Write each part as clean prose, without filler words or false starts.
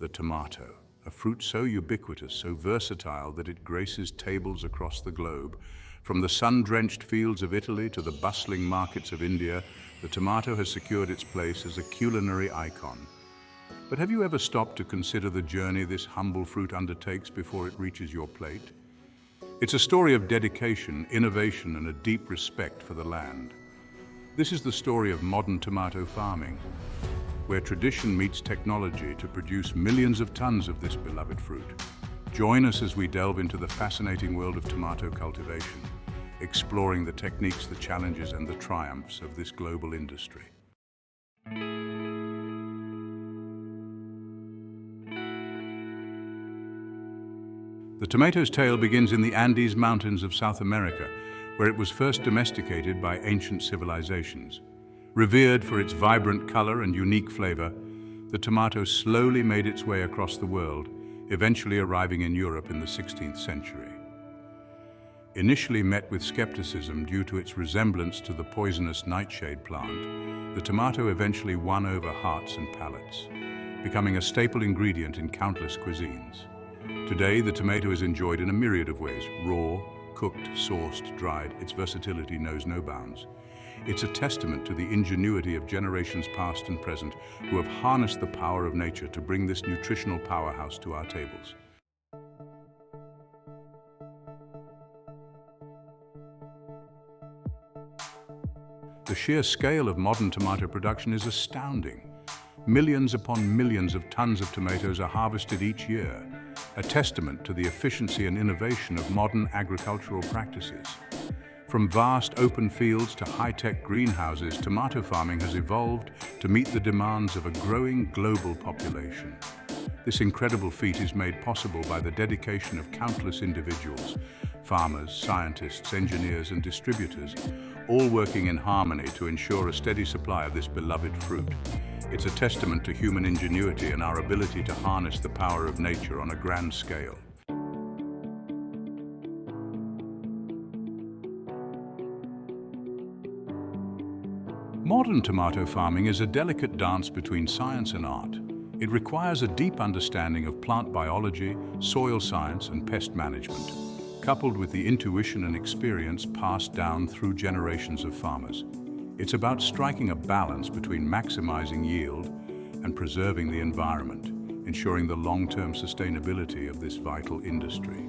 the tomato, a fruit so ubiquitous, so versatile that it graces tables across the globe. From the sun-drenched fields of Italy to the bustling markets of India, the tomato has secured its place as a culinary icon. But have you ever stopped to consider the journey this humble fruit undertakes before it reaches your plate? It's a story of dedication, innovation, and a deep respect for the land. This is the story of modern tomato farming, where tradition meets technology to produce millions of tons of this beloved fruit. Join us as we delve into the fascinating world of tomato cultivation, exploring the techniques, the challenges, and the triumphs of this global industry. The tomato's tale begins in the Andes Mountains of South America, where it was first domesticated by ancient civilizations. Revered for its vibrant color and unique flavor, the tomato slowly made its way across the world, eventually arriving in Europe in the 16th century. Initially met with skepticism due to its resemblance to the poisonous nightshade plant, the tomato eventually won over hearts and palates, becoming a staple ingredient in countless cuisines. Today, the tomato is enjoyed in a myriad of ways: raw, cooked, sauced, dried. Its versatility knows no bounds. It's a testament to the ingenuity of generations past and present who have harnessed the power of nature to bring this nutritional powerhouse to our tables. The sheer scale of modern tomato production is astounding. Millions upon millions of tons of tomatoes are harvested each year, a testament to the efficiency and innovation of modern agricultural practices. From vast open fields to high-tech greenhouses, tomato farming has evolved to meet the demands of a growing global population. This incredible feat is made possible by the dedication of countless individuals, farmers, scientists, engineers, and distributors, all working in harmony to ensure a steady supply of this beloved fruit. It's a testament to human ingenuity and our ability to harness the power of nature on a grand scale. Modern tomato farming is a delicate dance between science and art. It requires a deep understanding of plant biology, soil science, and pest management, coupled with the intuition and experience passed down through generations of farmers. It's about striking a balance between maximizing yield and preserving the environment, ensuring the long-term sustainability of this vital industry.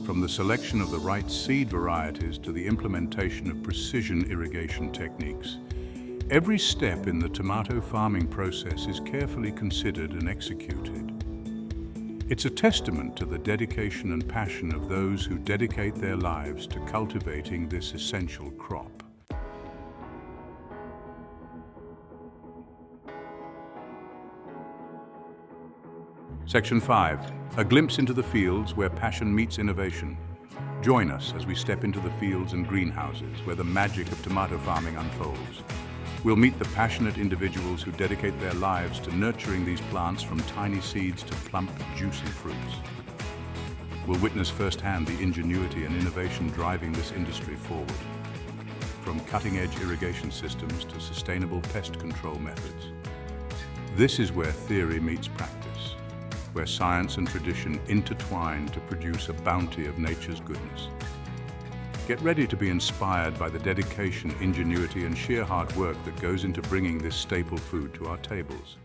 From the selection of the right seed varieties to the implementation of precision irrigation techniques, every step in the tomato farming process is carefully considered and executed. It's a testament to the dedication and passion of those who dedicate their lives to cultivating this essential crop. Section 5, a glimpse into the fields where passion meets innovation. Join us as we step into the fields and greenhouses where the magic of tomato farming unfolds. We'll meet the passionate individuals who dedicate their lives to nurturing these plants from tiny seeds to plump, juicy fruits. We'll witness firsthand the ingenuity and innovation driving this industry forward. From cutting-edge irrigation systems to sustainable pest control methods. This is where theory meets practice, where science and tradition intertwine to produce a bounty of nature's goodness. Get ready to be inspired by the dedication, ingenuity, and sheer hard work that goes into bringing this staple food to our tables.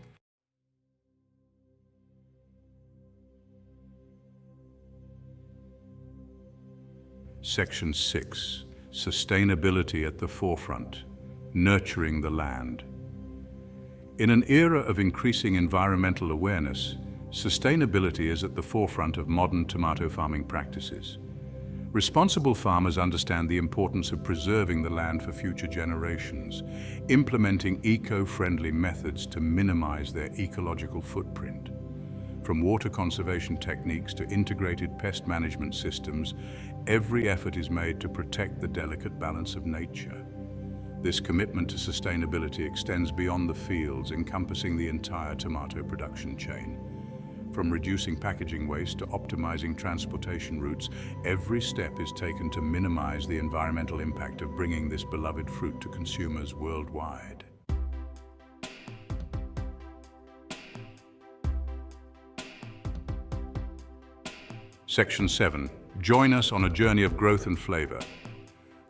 Section 6, sustainability at the forefront, nurturing the land. In an era of increasing environmental awareness, sustainability is at the forefront of modern tomato farming practices. Responsible farmers understand the importance of preserving the land for future generations, implementing eco-friendly methods to minimize their ecological footprint. From water conservation techniques to integrated pest management systems, every effort is made to protect the delicate balance of nature. This commitment to sustainability extends beyond the fields, encompassing the entire tomato production chain. From reducing packaging waste to optimizing transportation routes, every step is taken to minimize the environmental impact of bringing this beloved fruit to consumers worldwide. Section 7. Join us on a journey of growth and flavor.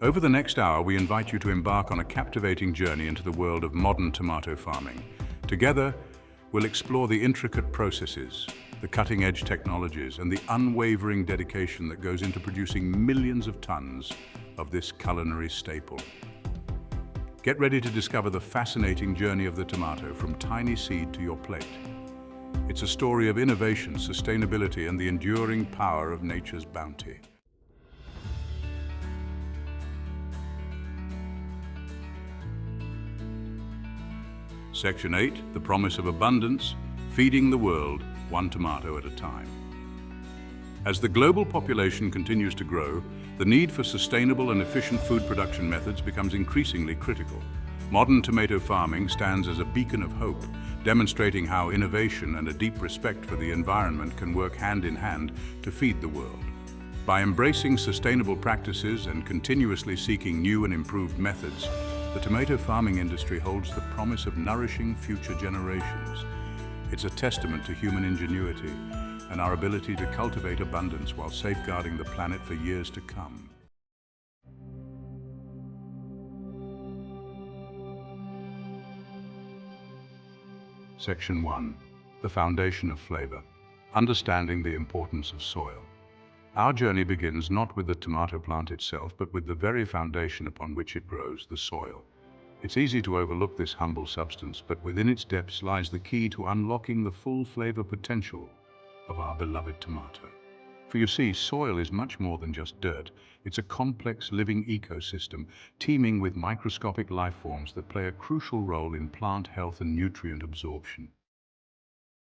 Over the next hour, we invite you to embark on a captivating journey into the world of modern tomato farming. Together, we'll explore the intricate processes, the cutting-edge technologies, and the unwavering dedication that goes into producing millions of tons of this culinary staple. Get ready to discover the fascinating journey of the tomato from tiny seed to your plate. It's a story of innovation, sustainability, and the enduring power of nature's bounty. Section 8, the promise of abundance, feeding the world one tomato at a time. As the global population continues to grow, the need for sustainable and efficient food production methods becomes increasingly critical. Modern tomato farming stands as a beacon of hope, demonstrating how innovation and a deep respect for the environment can work hand in hand to feed the world. By embracing sustainable practices and continuously seeking new and improved methods, the tomato farming industry holds the promise of nourishing future generations. It's a testament to human ingenuity and our ability to cultivate abundance while safeguarding the planet for years to come. Section 1. The foundation of flavor. Understanding the importance of soil. Our journey begins not with the tomato plant itself, but with the very foundation upon which it grows, the soil. It's easy to overlook this humble substance, but within its depths lies the key to unlocking the full flavor potential of our beloved tomato. For you see, soil is much more than just dirt. It's a complex living ecosystem teeming with microscopic life forms that play a crucial role in plant health and nutrient absorption.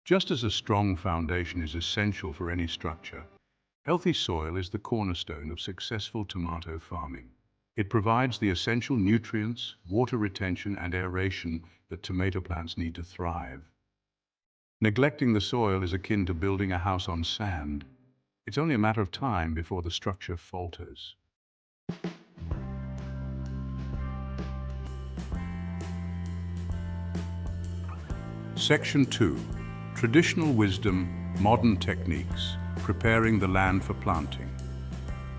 Just as a strong foundation is essential for any structure, healthy soil is the cornerstone of successful tomato farming. It provides the essential nutrients, water retention, and aeration that tomato plants need to thrive. Neglecting the soil is akin to building a house on sand. It's only a matter of time before the structure falters. Section 2. Traditional wisdom, modern techniques, preparing the land for planting.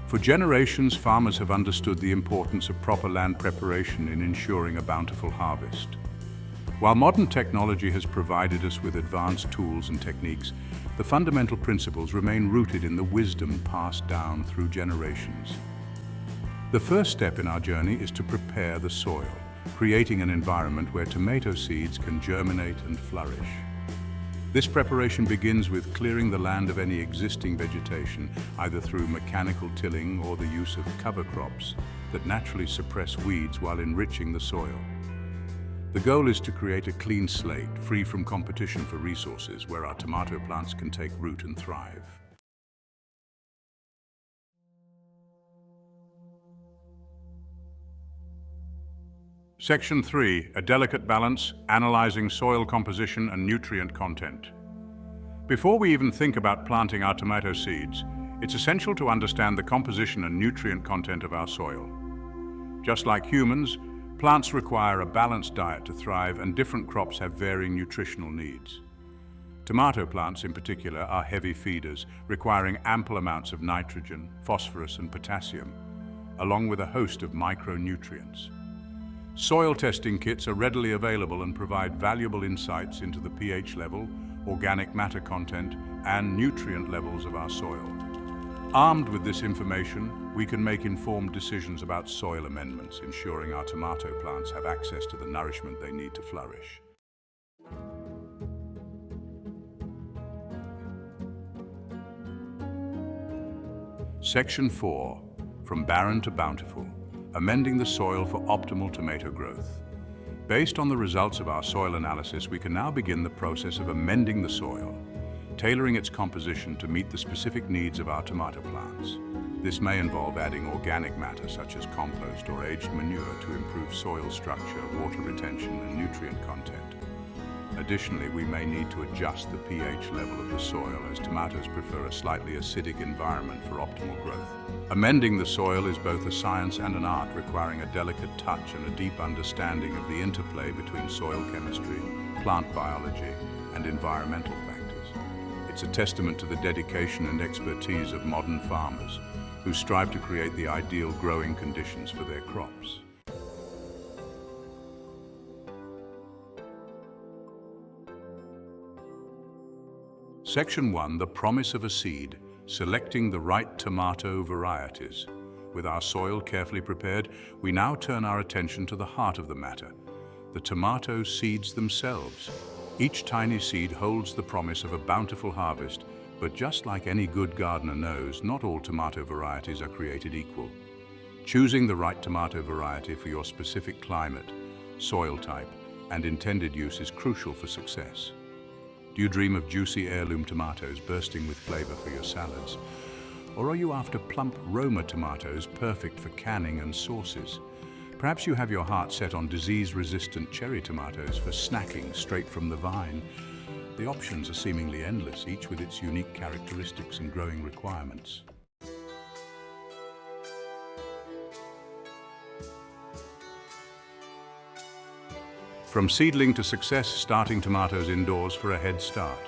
For generations, farmers have understood the importance of proper land preparation in ensuring a bountiful harvest. While modern technology has provided us with advanced tools and techniques, the fundamental principles remain rooted in the wisdom passed down through generations. The first step in our journey is to prepare the soil, creating an environment where tomato seeds can germinate and flourish. This preparation begins with clearing the land of any existing vegetation, either through mechanical tilling or the use of cover crops that naturally suppress weeds while enriching the soil. The goal is to create a clean slate, free from competition for resources, where our tomato plants can take root and thrive. Section 3. A delicate balance, analyzing soil composition and nutrient content. Before we even think about planting our tomato seeds, it's essential to understand the composition and nutrient content of our soil. Just like humans, plants require a balanced diet to thrive, and different crops have varying nutritional needs. Tomato plants in particular are heavy feeders, requiring ample amounts of nitrogen, phosphorus, and potassium, along with a host of micronutrients. Soil testing kits are readily available and provide valuable insights into the pH level, organic matter content, and nutrient levels of our soil. Armed with this information, we can make informed decisions about soil amendments, ensuring our tomato plants have access to the nourishment they need to flourish. Section 4. From barren to bountiful. Amending the soil for optimal tomato growth. Based on the results of our soil analysis, we can now begin the process of amending the soil, tailoring its composition to meet the specific needs of our tomato plants. This may involve adding organic matter such as compost or aged manure to improve soil structure, water retention, and nutrient content. Additionally, we may need to adjust the pH level of the soil, as tomatoes prefer a slightly acidic environment for optimal growth. Amending the soil is both a science and an art, requiring a delicate touch and a deep understanding of the interplay between soil chemistry, plant biology, and environmental factors. It's It's a testament to the dedication and expertise of modern farmers who strive to create the ideal growing conditions for their crops. Section 1, the promise of a seed, selecting the right tomato varieties. With our soil carefully prepared, we now turn our attention to the heart of the matter, the tomato seeds themselves. Each tiny seed holds the promise of a bountiful harvest, but just like any good gardener knows, not all tomato varieties are created equal. Choosing the right tomato variety for your specific climate, soil type, and intended use is crucial for success. Do you dream of juicy heirloom tomatoes bursting with flavor for your salads? Or are you after plump Roma tomatoes perfect for canning and sauces? Perhaps you have your heart set on disease-resistant cherry tomatoes for snacking straight from the vine. The options are seemingly endless, each with its unique characteristics and growing requirements. From seedling to success, starting tomatoes indoors for a head start.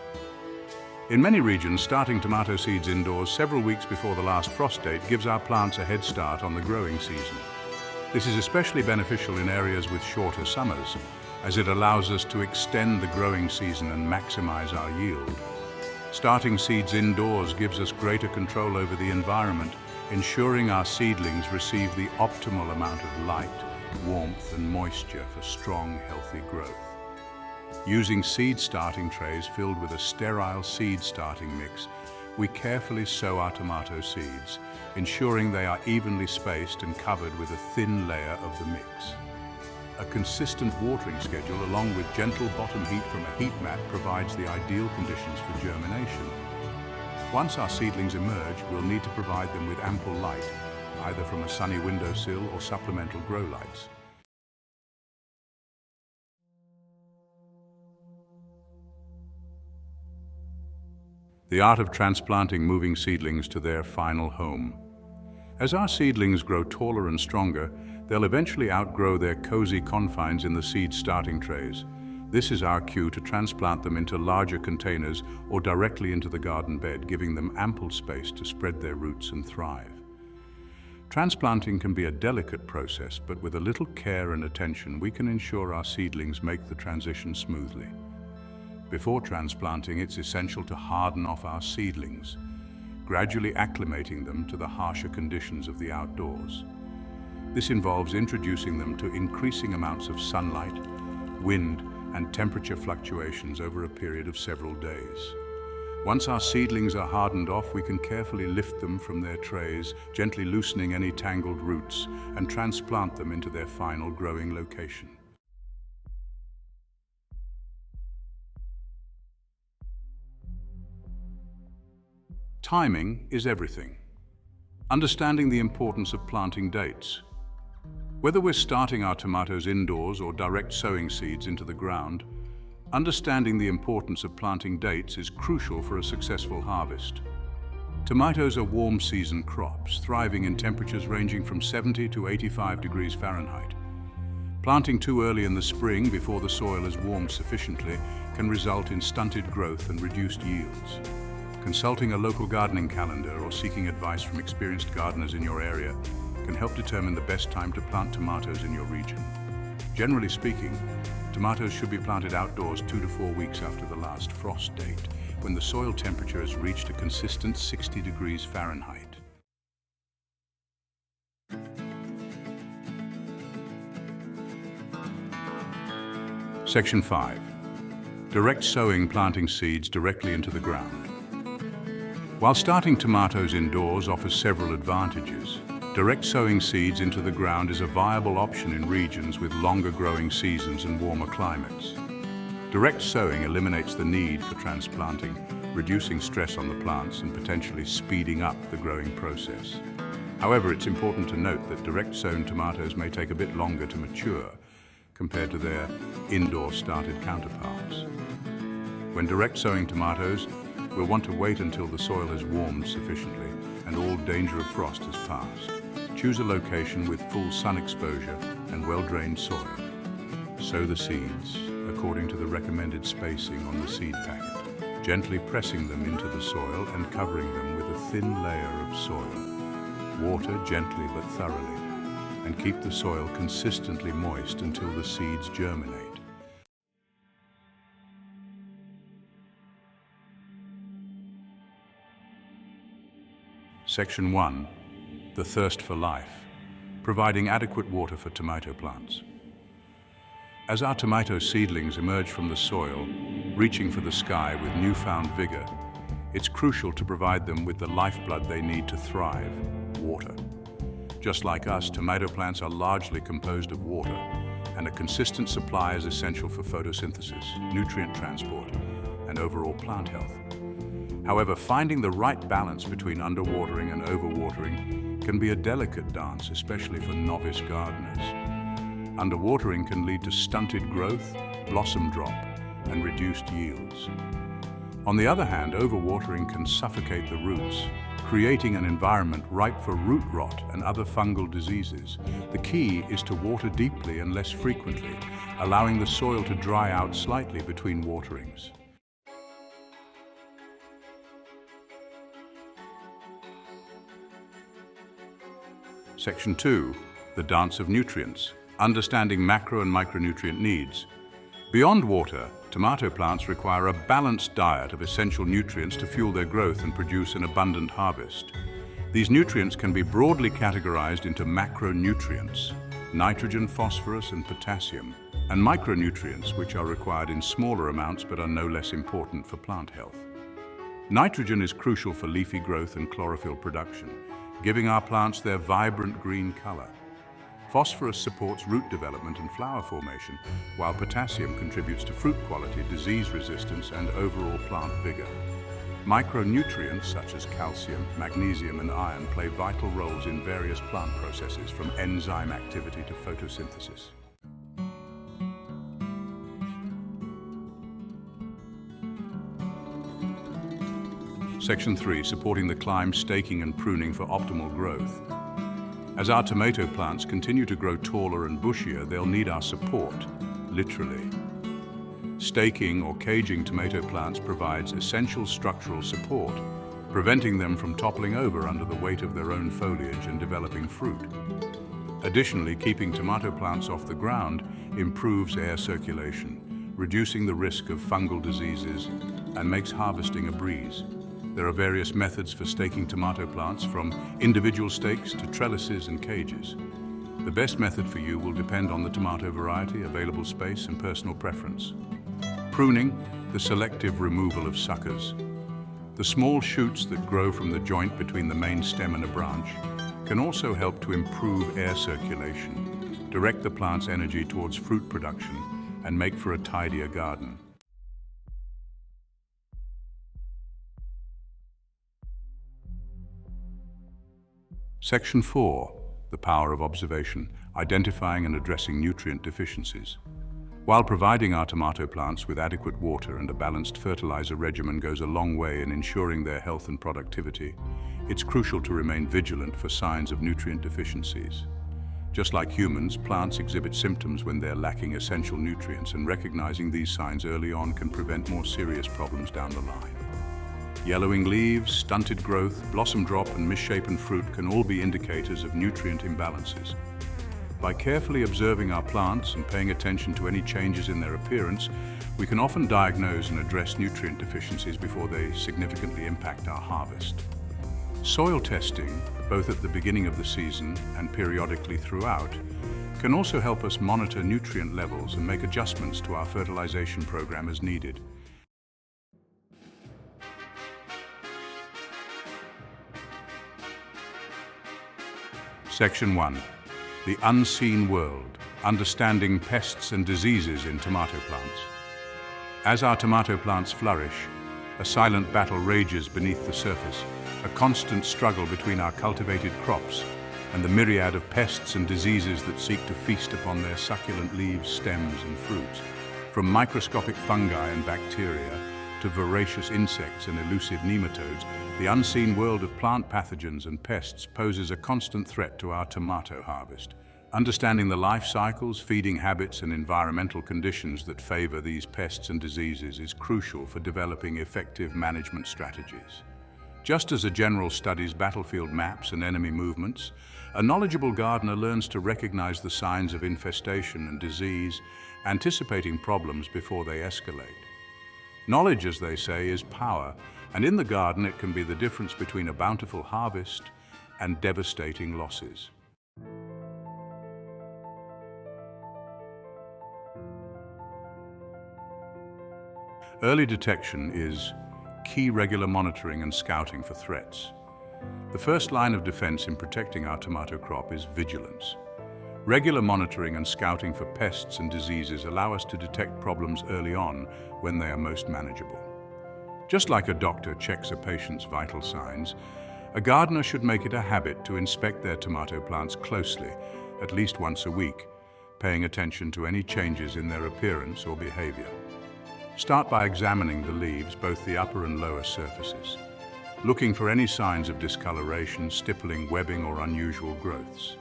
In many regions, starting tomato seeds indoors several weeks before the last frost date gives our plants a head start on the growing season. This is especially beneficial in areas with shorter summers, as it allows us to extend the growing season and maximize our yield. Starting seeds indoors gives us greater control over the environment, ensuring our seedlings receive the optimal amount of light, warmth and moisture for strong, healthy growth. Using seed starting trays filled with a sterile seed starting mix, we carefully sow our tomato seeds, ensuring they are evenly spaced and covered with a thin layer of the mix. A consistent watering schedule along with gentle bottom heat from a heat mat provides the ideal conditions for germination. Once our seedlings emerge, we'll need to provide them with ample light, either from a sunny windowsill or supplemental grow lights. The art of transplanting moving seedlings to their final home. As our seedlings grow taller and stronger, they'll eventually outgrow their cozy confines in the seed starting trays. This is our cue to transplant them into larger containers or directly into the garden bed, giving them ample space to spread their roots and thrive. Transplanting can be a delicate process, but with a little care and attention, we can ensure our seedlings make the transition smoothly. Before transplanting, it's essential to harden off our seedlings, gradually acclimating them to the harsher conditions of the outdoors. This involves introducing them to increasing amounts of sunlight, wind, and temperature fluctuations over a period of several days. Once our seedlings are hardened off, we can carefully lift them from their trays, gently loosening any tangled roots, and transplant them into their final growing location. Timing is everything. Understanding the importance of planting dates. Whether we're starting our tomatoes indoors or direct sowing seeds into the ground, understanding the importance of planting dates is crucial for a successful harvest. Tomatoes are warm season crops, thriving in temperatures ranging from 70 to 85 degrees Fahrenheit. Planting too early in the spring before the soil is warmed sufficiently can result in stunted growth and reduced yields. Consulting a local gardening calendar or seeking advice from experienced gardeners in your area can help determine the best time to plant tomatoes in your region. Generally speaking, tomatoes should be planted outdoors 2 to 4 weeks after the last frost date, when the soil temperature has reached a consistent 60 degrees Fahrenheit. Section 5. Direct sowing, planting seeds directly into the ground. While starting tomatoes indoors offers several advantages, direct sowing seeds into the ground is a viable option in regions with longer growing seasons and warmer climates. Direct sowing eliminates the need for transplanting, reducing stress on the plants and potentially speeding up the growing process. However, it's important to note that direct sown tomatoes may take a bit longer to mature compared to their indoor started counterparts. When direct sowing tomatoes, we'll want to wait until the soil is warmed sufficiently and all danger of frost has passed. Choose a location with full sun exposure and well-drained soil. Sow the seeds according to the recommended spacing on the seed packet. gently pressing them into the soil and covering them with a thin layer of soil. Water gently but thoroughly, and keep the soil consistently moist until the seeds germinate. Section 1. The thirst for life, providing adequate water for tomato plants. As our tomato seedlings emerge from the soil, reaching for the sky with newfound vigor, it's crucial to provide them with the lifeblood they need to thrive, water. Just like us, tomato plants are largely composed of water, and a consistent supply is essential for photosynthesis, nutrient transport, and overall plant health. However, finding the right balance between underwatering and overwatering can be a delicate dance, especially for novice gardeners. Underwatering can lead to stunted growth, blossom drop, and reduced yields. On the other hand, overwatering can suffocate the roots, creating an environment ripe for root rot and other fungal diseases. The key is to water deeply and less frequently, allowing the soil to dry out slightly between waterings. Section 2. The dance of nutrients, understanding macro and micronutrient needs. Beyond water, tomato plants require a balanced diet of essential nutrients to fuel their growth and produce an abundant harvest. These nutrients can be broadly categorized into macronutrients, nitrogen, phosphorus, and potassium, and micronutrients, which are required in smaller amounts but are no less important for plant health. Nitrogen is crucial for leafy growth and chlorophyll production, giving our plants their vibrant green color. Phosphorus supports root development and flower formation, while potassium contributes to fruit quality, disease resistance, and overall plant vigor. Micronutrients such as calcium, magnesium, and iron play vital roles in various plant processes, from enzyme activity to photosynthesis. Section 3. Supporting the climb, staking, and pruning for optimal growth. As our tomato plants continue to grow taller and bushier, they'll need our support, literally. Staking or caging tomato plants provides essential structural support, preventing them from toppling over under the weight of their own foliage and developing fruit. Additionally, keeping tomato plants off the ground improves air circulation, reducing the risk of fungal diseases, and makes harvesting a breeze. There are various methods for staking tomato plants, from individual stakes to trellises and cages. The best method for you will depend on the tomato variety, available space, and personal preference. Pruning, the selective removal of suckers. The small shoots that grow from the joint between the main stem and a branch can also help to improve air circulation, direct the plant's energy towards fruit production, and make for a tidier garden. Section 4. The power of observation, identifying and addressing nutrient deficiencies. While providing our tomato plants with adequate water and a balanced fertilizer regimen goes a long way in ensuring their health and productivity, it's crucial to remain vigilant for signs of nutrient deficiencies. Just like humans, plants exhibit symptoms when they're lacking essential nutrients, and recognizing these signs early on can prevent more serious problems down the line. Yellowing leaves, stunted growth, blossom drop, and misshapen fruit can all be indicators of nutrient imbalances. By carefully observing our plants and paying attention to any changes in their appearance, we can often diagnose and address nutrient deficiencies before they significantly impact our harvest. Soil testing, both at the beginning of the season and periodically throughout, can also help us monitor nutrient levels and make adjustments to our fertilization program as needed. Section 1. The unseen world, understanding pests and diseases in tomato plants. As our tomato plants flourish, a silent battle rages beneath the surface, a constant struggle between our cultivated crops and the myriad of pests and diseases that seek to feast upon their succulent leaves, stems, and fruits. From microscopic fungi and bacteria to voracious insects and elusive nematodes, the unseen world of plant pathogens and pests poses a constant threat to our tomato harvest. Understanding the life cycles, feeding habits, and environmental conditions that favor these pests and diseases is crucial for developing effective management strategies. Just as a general studies battlefield maps and enemy movements, a knowledgeable gardener learns to recognize the signs of infestation and disease, anticipating problems before they escalate. Knowledge, as they say, is power, and in the garden it can be the difference between a bountiful harvest and devastating losses. Early detection is key. Regular monitoring and scouting for threats. The first line of defense in protecting our tomato crop is vigilance. Regular monitoring and scouting for pests and diseases allow us to detect problems early on when they are most manageable. Just like a doctor checks a patient's vital signs, a gardener should make it a habit to inspect their tomato plants closely, at least once a week, paying attention to any changes in their appearance or behavior. Start by examining the leaves, both the upper and lower surfaces, looking for any signs of discoloration, stippling, webbing, or unusual growths.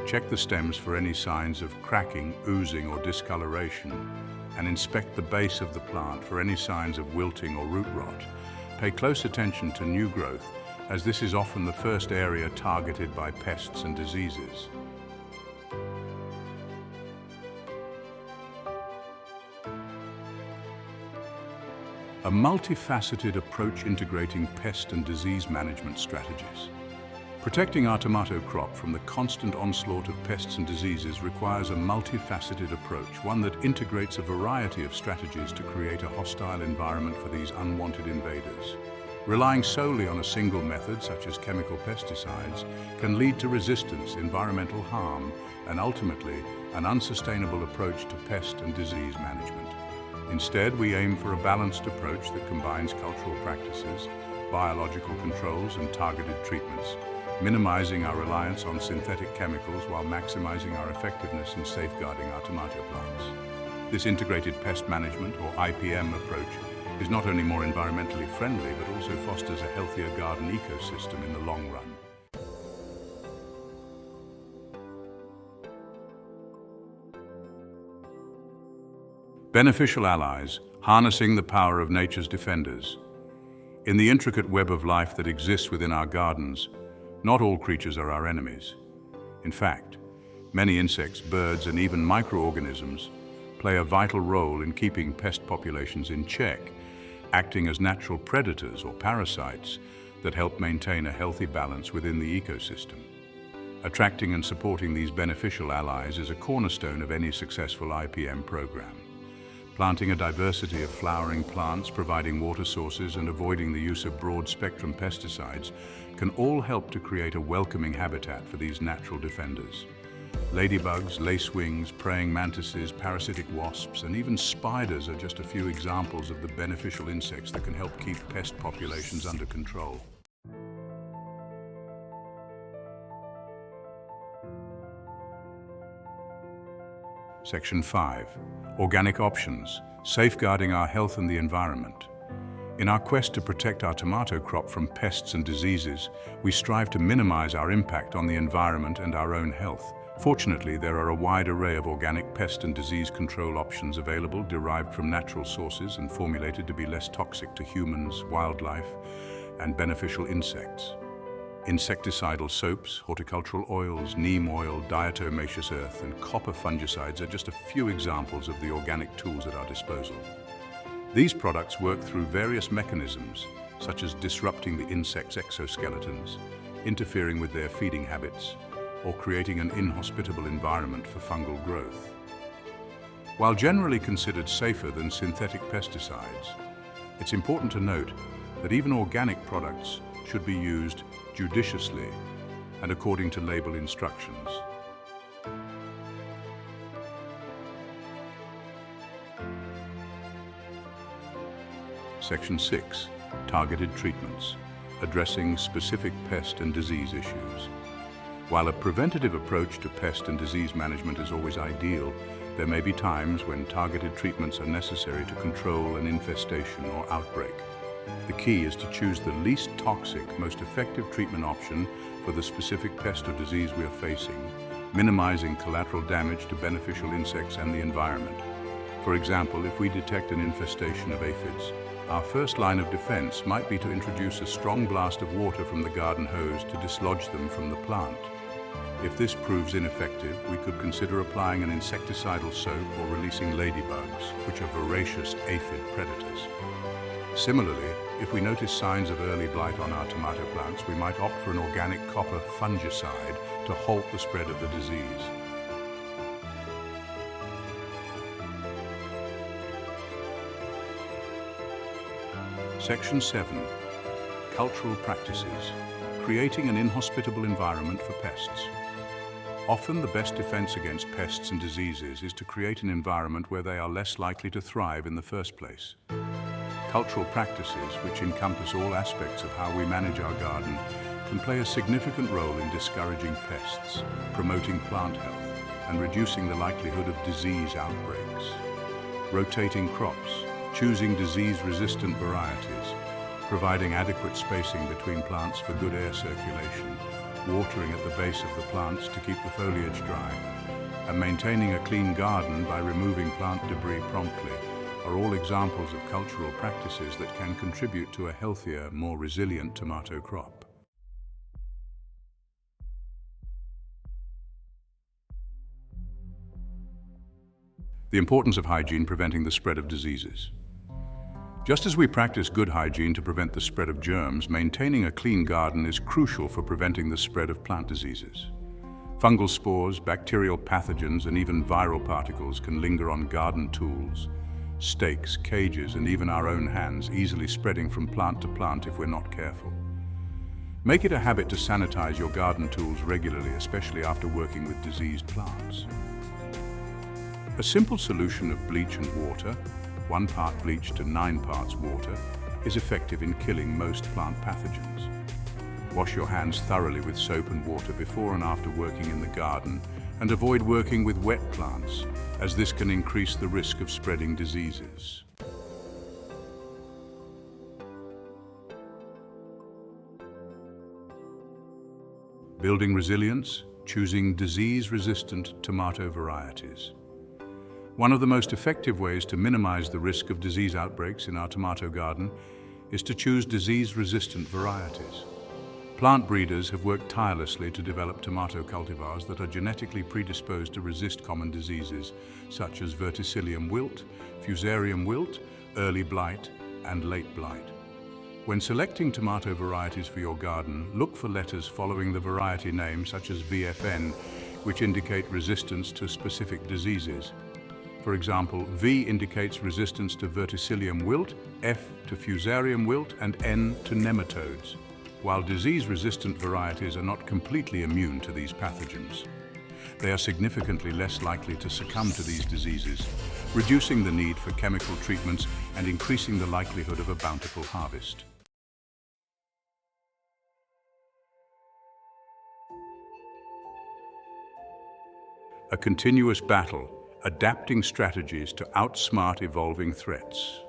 Check the stems for any signs of cracking, oozing, or discoloration, and inspect the base of the plant for any signs of wilting or root rot. Pay close attention to new growth, as this is often the first area targeted by pests and diseases. A multifaceted approach integrating pest and disease management strategies. Protecting our tomato crop from the constant onslaught of pests and diseases requires a multifaceted approach, one that integrates a variety of strategies to create a hostile environment for these unwanted invaders. Relying solely on a single method, such as chemical pesticides, can lead to resistance, environmental harm, and ultimately an unsustainable approach to pest and disease management. Instead, we aim for a balanced approach that combines cultural practices, biological controls, and targeted treatments, minimizing our reliance on synthetic chemicals while maximizing our effectiveness in safeguarding our tomato plants. This integrated pest management, or IPM approach, is not only more environmentally friendly, but also fosters a healthier garden ecosystem in the long run. Beneficial allies, harnessing the power of nature's defenders. In the intricate web of life that exists within our gardens, not all creatures are our enemies. In fact, many insects, birds, and even microorganisms play a vital role in keeping pest populations in check, acting as natural predators or parasites that help maintain a healthy balance within the ecosystem. Attracting and supporting these beneficial allies is a cornerstone of any successful IPM program. Planting a diversity of flowering plants, providing water sources, and avoiding the use of broad-spectrum pesticides can all help to create a welcoming habitat for these natural defenders. Ladybugs, lacewings, praying mantises, parasitic wasps, and even spiders are just a few examples of the beneficial insects that can help keep pest populations under control. Section 5. Organic options, safeguarding our health and the environment. In our quest to protect our tomato crop from pests and diseases, we strive to minimize our impact on the environment and our own health. Fortunately, there are a wide array of organic pest and disease control options available, derived from natural sources and formulated to be less toxic to humans, wildlife, and beneficial insects. Insecticidal soaps, horticultural oils, neem oil, diatomaceous earth, and copper fungicides are just a few examples of the organic tools at our disposal. These products work through various mechanisms, such as disrupting the insect's exoskeletons, interfering with their feeding habits, or creating an inhospitable environment for fungal growth. While generally considered safer than synthetic pesticides, it's important to note that even organic products should be used judiciously and according to label instructions. Section 6. Targeted treatments, addressing specific pest and disease issues. While a preventative approach to pest and disease management is always ideal, there may be times when targeted treatments are necessary to control an infestation or outbreak. The key is to choose the least toxic, most effective treatment option for the specific pest or disease we are facing, minimizing collateral damage to beneficial insects and the environment. For example, if we detect an infestation of aphids, our first line of defense might be to introduce a strong blast of water from the garden hose to dislodge them from the plant. If this proves ineffective, we could consider applying an insecticidal soap or releasing ladybugs, which are voracious aphid predators. Similarly, if we notice signs of early blight on our tomato plants, we might opt for an organic copper fungicide to halt the spread of the disease. Section 7. Cultural practices. Creating an inhospitable environment for pests. Often the best defense against pests and diseases is to create an environment where they are less likely to thrive in the first place. Cultural practices, which encompass all aspects of how we manage our garden, can play a significant role in discouraging pests, promoting plant health, and reducing the likelihood of disease outbreaks. Rotating crops, choosing disease-resistant varieties, providing adequate spacing between plants for good air circulation, watering at the base of the plants to keep the foliage dry, and maintaining a clean garden by removing plant debris promptly are all examples of cultural practices that can contribute to a healthier, more resilient tomato crop. The importance of hygiene preventing the spread of diseases. Just as we practice good hygiene to prevent the spread of germs, maintaining a clean garden is crucial for preventing the spread of plant diseases. Fungal spores, bacterial pathogens, and even viral particles can linger on garden tools, stakes, cages, and even our own hands, easily spreading from plant to plant if we're not careful. Make it a habit to sanitize your garden tools regularly, especially after working with diseased plants. A simple solution of bleach and water, 1 part bleach to 9 parts water, is effective in killing most plant pathogens. Wash your hands thoroughly with soap and water before and after working in the garden, and avoid working with wet plants, as this can increase the risk of spreading diseases. Building resilience, choosing disease-resistant tomato varieties. One of the most effective ways to minimize the risk of disease outbreaks in our tomato garden is to choose disease-resistant varieties. Plant breeders have worked tirelessly to develop tomato cultivars that are genetically predisposed to resist common diseases such as verticillium wilt, fusarium wilt, early blight, and late blight. When selecting tomato varieties for your garden, look for letters following the variety name such as VFN, which indicate resistance to specific diseases. For example, V indicates resistance to verticillium wilt, F to fusarium wilt, and N to nematodes, while disease-resistant varieties are not completely immune to these pathogens. They are significantly less likely to succumb to these diseases, reducing the need for chemical treatments and increasing the likelihood of a bountiful harvest. A continuous battle, adapting strategies to outsmart evolving threats.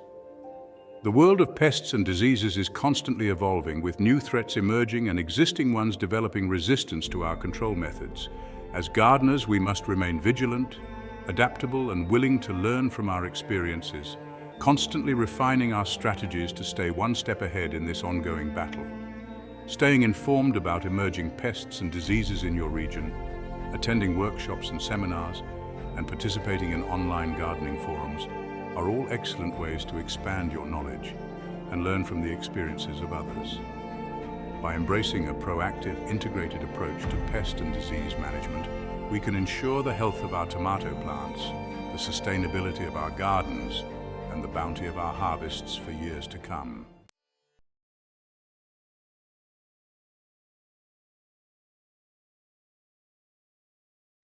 The world of pests and diseases is constantly evolving, with new threats emerging and existing ones developing resistance to our control methods. As gardeners, we must remain vigilant, adaptable, and willing to learn from our experiences, constantly refining our strategies to stay one step ahead in this ongoing battle. Staying informed about emerging pests and diseases in your region, attending workshops and seminars, and participating in online gardening forums are all excellent ways to expand your knowledge and learn from the experiences of others. By embracing a proactive, integrated approach to pest and disease management, we can ensure the health of our tomato plants, the sustainability of our gardens, and the bounty of our harvests for years to come.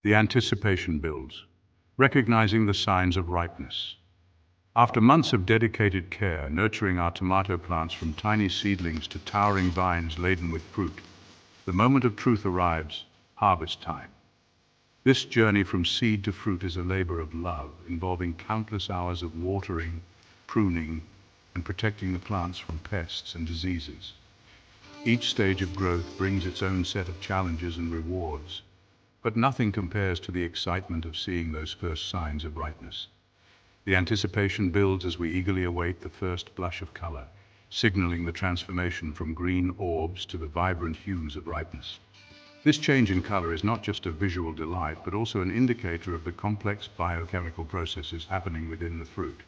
The anticipation builds, recognizing the signs of ripeness. After months of dedicated care, nurturing our tomato plants from tiny seedlings to towering vines laden with fruit, the moment of truth arrives, harvest time. This journey from seed to fruit is a labor of love, involving countless hours of watering, pruning, and protecting the plants from pests and diseases. Each stage of growth brings its own set of challenges and rewards, But nothing compares to the excitement of seeing those first signs of ripeness. The anticipation builds as we eagerly await the first blush of color, signaling the transformation from green orbs to the vibrant hues of ripeness. This change in color is not just a visual delight, but also an indicator of the complex biochemical processes happening within the fruit.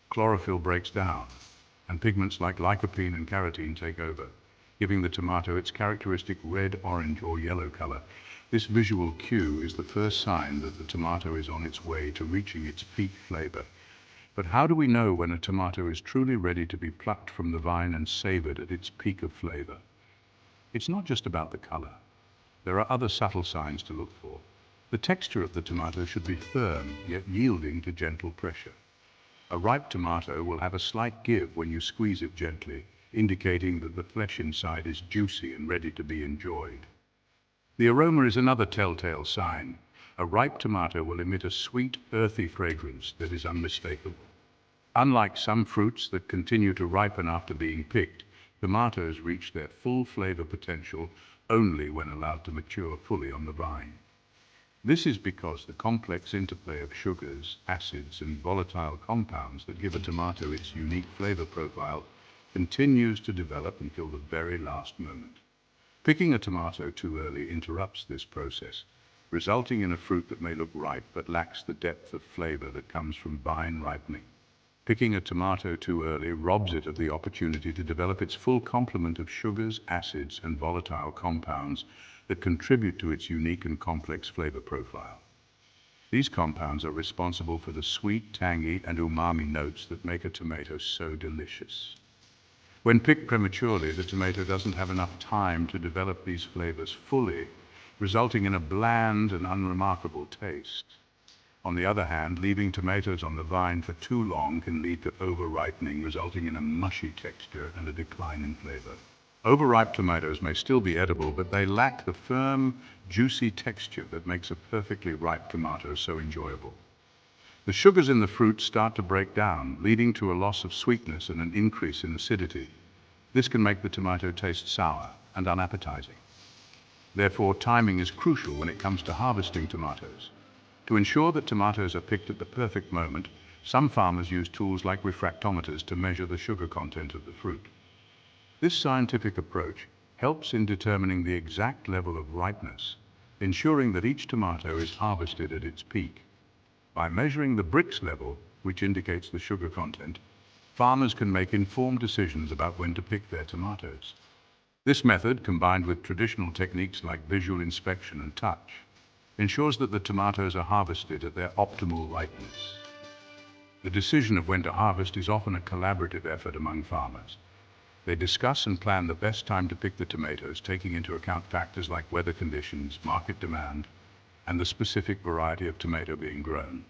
Chlorophyll breaks down, and pigments like lycopene and carotene take over, giving the tomato its characteristic red, orange, or yellow color. This visual cue is the first sign that the tomato is on its way to reaching its peak flavor. But how do we know when a tomato is truly ready to be plucked from the vine and savored at its peak of flavor? It's not just about the color. There are other subtle signs to look for. The texture of the tomato should be firm, yet yielding to gentle pressure. A ripe tomato will have a slight give when you squeeze it gently, indicating that the flesh inside is juicy and ready to be enjoyed. The aroma is another telltale sign. A ripe tomato will emit a sweet, earthy fragrance that is unmistakable. Unlike some fruits that continue to ripen after being picked, tomatoes reach their full flavor potential only when allowed to mature fully on the vine. This is because the complex interplay of sugars, acids, and volatile compounds that give a tomato its unique flavor profile continues to develop until the very last moment. Picking a tomato too early interrupts this process, resulting in a fruit that may look ripe but lacks the depth of flavor that comes from vine ripening. Picking a tomato too early robs it of the opportunity to develop its full complement of sugars, acids, and volatile compounds that contribute to its unique and complex flavor profile. These compounds are responsible for the sweet, tangy, and umami notes that make a tomato so delicious. When picked prematurely, the tomato doesn't have enough time to develop these flavors fully, resulting in a bland and unremarkable taste. On the other hand, leaving tomatoes on the vine for too long can lead to over-ripening, resulting in a mushy texture and a decline in flavor. Overripe tomatoes may still be edible, but they lack the firm, juicy texture that makes a perfectly ripe tomato so enjoyable. The sugars in the fruit start to break down, leading to a loss of sweetness and an increase in acidity. This can make the tomato taste sour and unappetizing. Therefore, timing is crucial when it comes to harvesting tomatoes. To ensure that tomatoes are picked at the perfect moment, some farmers use tools like refractometers to measure the sugar content of the fruit. This scientific approach helps in determining the exact level of ripeness, ensuring that each tomato is harvested at its peak. By measuring the Brix level, which indicates the sugar content, farmers can make informed decisions about when to pick their tomatoes. This method, combined with traditional techniques like visual inspection and touch, ensures that the tomatoes are harvested at their optimal ripeness. The decision of when to harvest is often a collaborative effort among farmers. They discuss and plan the best time to pick the tomatoes, taking into account factors like weather conditions, market demand, and the specific variety of tomato being grown.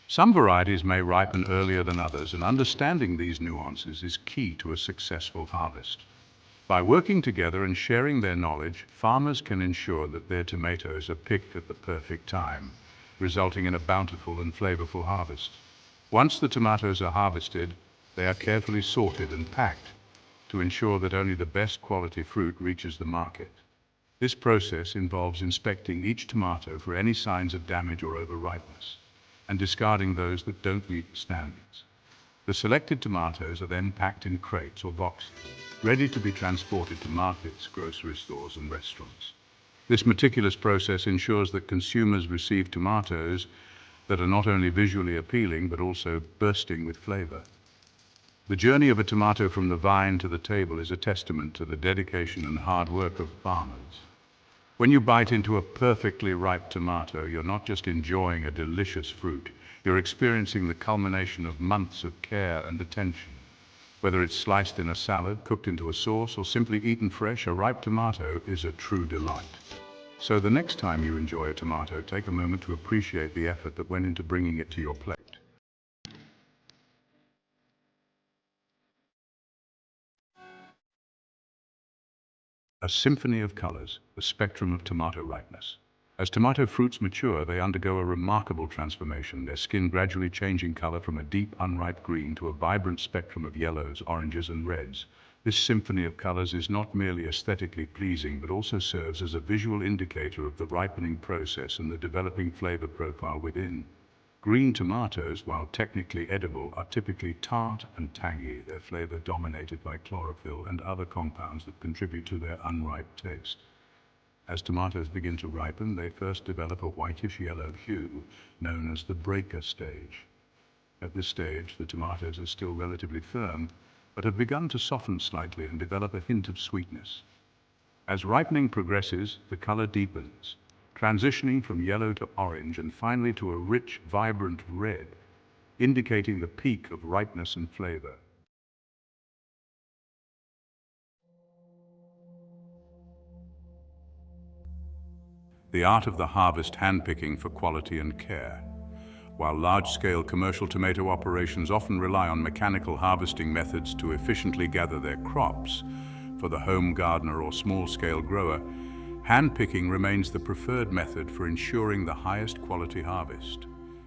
Some varieties may ripen earlier than others, and understanding these nuances is key to a successful harvest. By working together and sharing their knowledge, farmers can ensure that their tomatoes are picked at the perfect time, resulting in a bountiful and flavorful harvest. Once the tomatoes are harvested, they are carefully sorted and packed to ensure that only the best quality fruit reaches the market. This process involves inspecting each tomato for any signs of damage or overripeness, and discarding those that don't meet the standards. The selected tomatoes are then packed in crates or boxes, ready to be transported to markets, grocery stores, and restaurants. This meticulous process ensures that consumers receive tomatoes that are not only visually appealing, but also bursting with flavor. The journey of a tomato from the vine to the table is a testament to the dedication and hard work of farmers. When you bite into a perfectly ripe tomato, you're not just enjoying a delicious fruit, you're experiencing the culmination of months of care and attention. Whether it's sliced in a salad, cooked into a sauce, or simply eaten fresh, a ripe tomato is a true delight. So the next time you enjoy a tomato, take a moment to appreciate the effort that went into bringing it to your plate. A symphony of colors, the spectrum of tomato ripeness. As tomato fruits mature, they undergo a remarkable transformation, their skin gradually changing color from a deep, unripe green to a vibrant spectrum of yellows, oranges, and reds. This symphony of colors is not merely aesthetically pleasing, but also serves as a visual indicator of the ripening process and the developing flavor profile within. Green tomatoes, while technically edible, are typically tart and tangy, their flavor dominated by chlorophyll and other compounds that contribute to their unripe taste. As tomatoes begin to ripen, they first develop a whitish-yellow hue, known as the breaker stage. At this stage, the tomatoes are still relatively firm, but have begun to soften slightly and develop a hint of sweetness. As ripening progresses, the color deepens, transitioning from yellow to orange and finally to a rich, vibrant red, indicating the peak of ripeness and flavor. The art of the harvest, handpicking for quality and care. While large-scale commercial tomato operations often rely on mechanical harvesting methods to efficiently gather their crops, for the home gardener or small-scale grower, handpicking remains the preferred method for ensuring the highest quality harvest.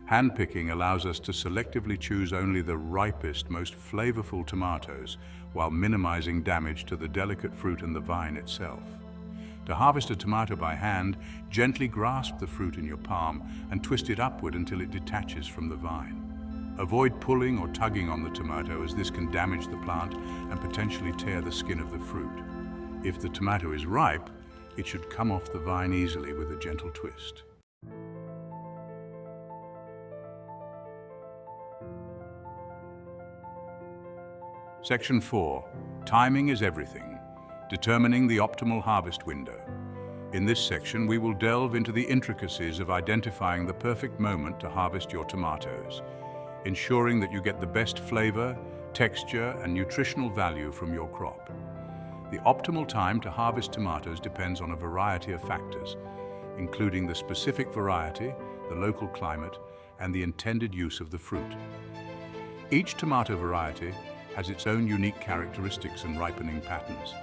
Handpicking allows us to selectively choose only the ripest, most flavorful tomatoes, while minimizing damage to the delicate fruit and the vine itself. To harvest a tomato by hand, gently grasp the fruit in your palm and twist it upward until it detaches from the vine. Avoid pulling or tugging on the tomato, as this can damage the plant and potentially tear the skin of the fruit. If the tomato is ripe, it should come off the vine easily with a gentle twist. Section 4. Timing is everything. Determining the optimal harvest window. In this section, we will delve into the intricacies of identifying the perfect moment to harvest your tomatoes, ensuring that you get the best flavor, texture, and nutritional value from your crop. The optimal time to harvest tomatoes depends on a variety of factors, including the specific variety, the local climate, and the intended use of the fruit. Each tomato variety has its own unique characteristics and ripening patterns.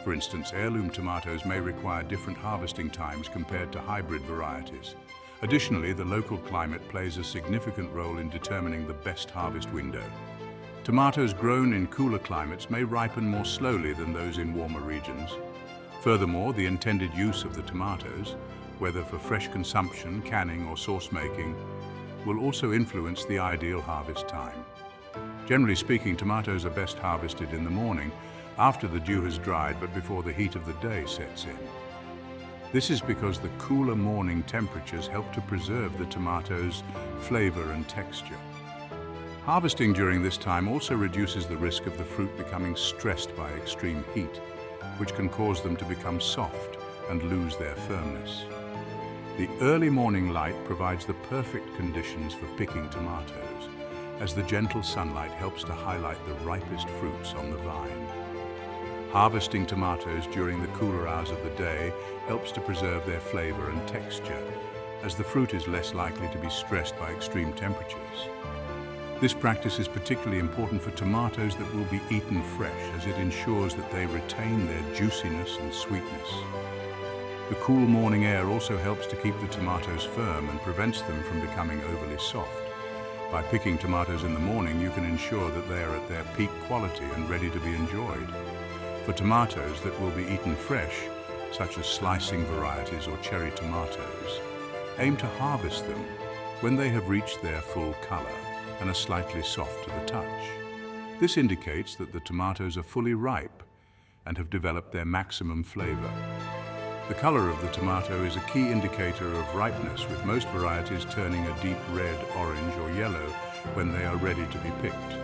For instance, heirloom tomatoes may require different harvesting times compared to hybrid varieties. Additionally, the local climate plays a significant role in determining the best harvest window. Tomatoes grown in cooler climates may ripen more slowly than those in warmer regions. Furthermore, the intended use of the tomatoes, whether for fresh consumption, canning, or sauce making, will also influence the ideal harvest time. Generally speaking, tomatoes are best harvested in the morning, after the dew has dried but before the heat of the day sets in. This is because the cooler morning temperatures help to preserve the tomatoes' flavor and texture. Harvesting during this time also reduces the risk of the fruit becoming stressed by extreme heat, which can cause them to become soft and lose their firmness. The early morning light provides the perfect conditions for picking tomatoes, as the gentle sunlight helps to highlight the ripest fruits on the vine. Harvesting tomatoes during the cooler hours of the day helps to preserve their flavor and texture, as the fruit is less likely to be stressed by extreme temperatures. This practice is particularly important for tomatoes that will be eaten fresh, as it ensures that they retain their juiciness and sweetness. The cool morning air also helps to keep the tomatoes firm and prevents them from becoming overly soft. By picking tomatoes in the morning, you can ensure that they are at their peak quality and ready to be enjoyed. For tomatoes that will be eaten fresh, such as slicing varieties or cherry tomatoes, aim to harvest them when they have reached their full color and are slightly soft to the touch. This indicates that the tomatoes are fully ripe and have developed their maximum flavor. The color of the tomato is a key indicator of ripeness, with most varieties turning a deep red, orange, or yellow when they are ready to be picked.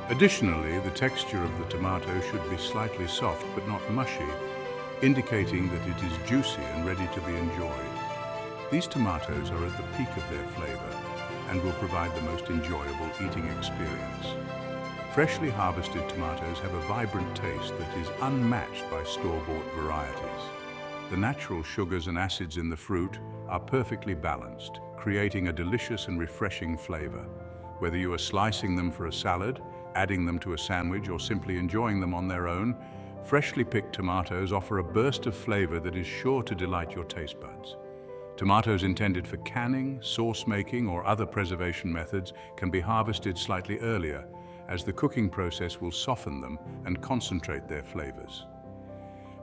Additionally, the texture of the tomato should be slightly soft but not mushy, indicating that it is juicy and ready to be enjoyed. These tomatoes are at the peak of their flavor and will provide the most enjoyable eating experience. Freshly harvested tomatoes have a vibrant taste that is unmatched by store-bought varieties. The natural sugars and acids in the fruit are perfectly balanced, creating a delicious and refreshing flavor. Whether you are slicing them for a salad, adding them to a sandwich, or simply enjoying them on their own, freshly picked tomatoes offer a burst of flavor that is sure to delight your taste buds. Tomatoes intended for canning, sauce making, or other preservation methods can be harvested slightly earlier, as the cooking process will soften them and concentrate their flavors.